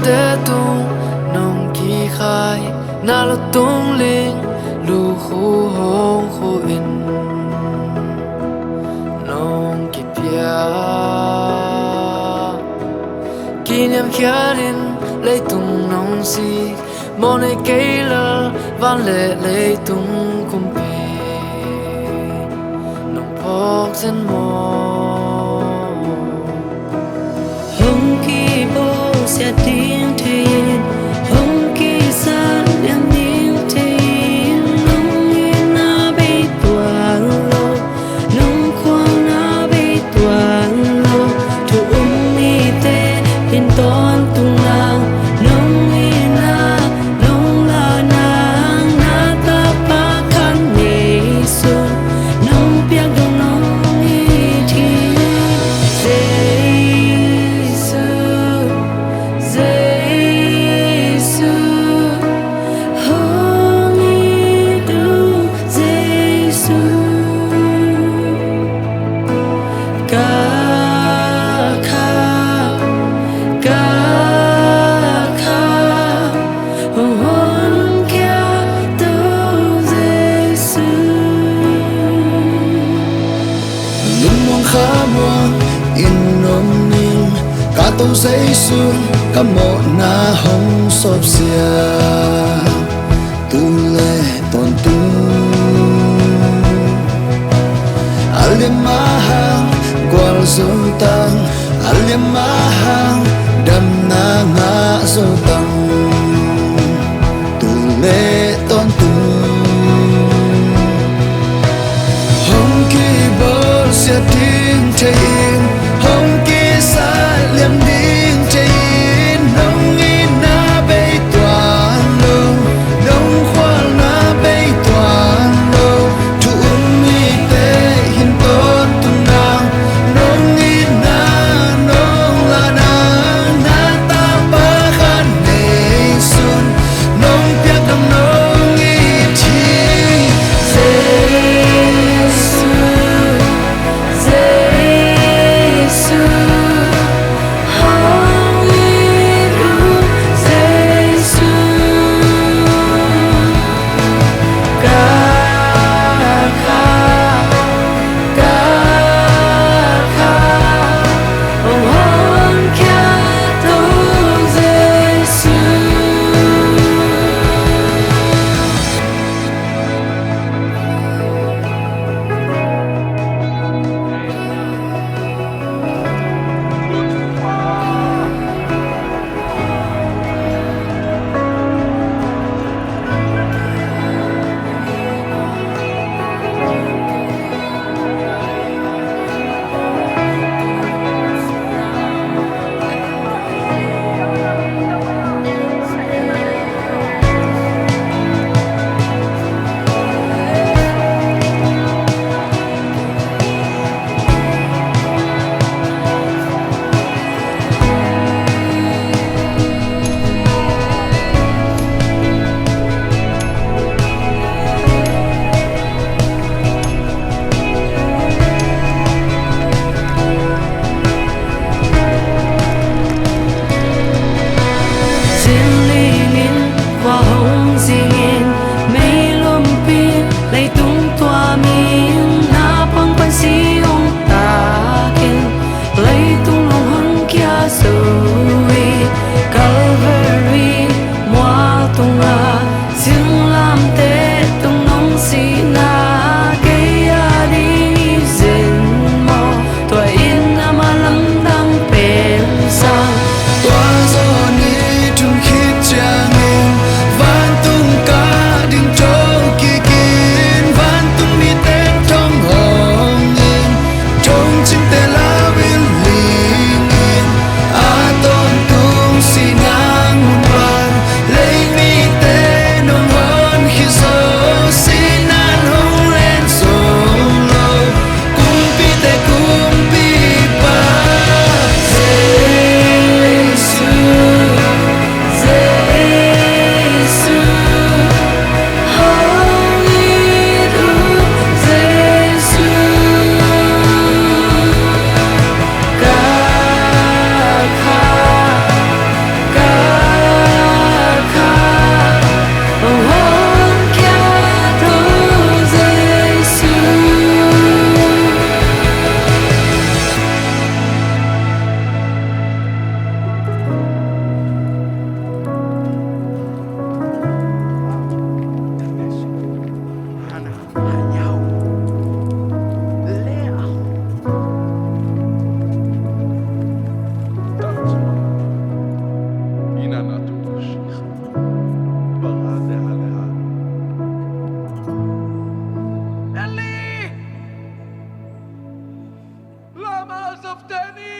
te tung nong ki khai na lo tung ling lu khu hong khu in nong ki pia ki niam khiarin lấy tung nong si mon ai cây lơ van lệ tung kum pe nong phok sen mo hong ki bo sia tiếng thiên hong ki san em tiếng thiên nong yên na bay tuan lo nong khoang na bay tuan lo thu mi te in ton tung lang nong yên na nong la nang na ta pa khan nei sun nong piang dong nong ni thi khá muang in nong ning cả tông giấy xuân cả một na hồng sop xia tu lệ toàn tu alim mahang gwal zong tang alim mahang đam na nga zong tang tu lệ toàn tu hồng kỳ bơ sia tiếng trên hồng kỳ xa liềm điên trên nông in na bay toàn lô nông khoa na bay toàn lô thu mi tê hin tôn tung nàng nông in na nông la na na ta ba khan of Danny.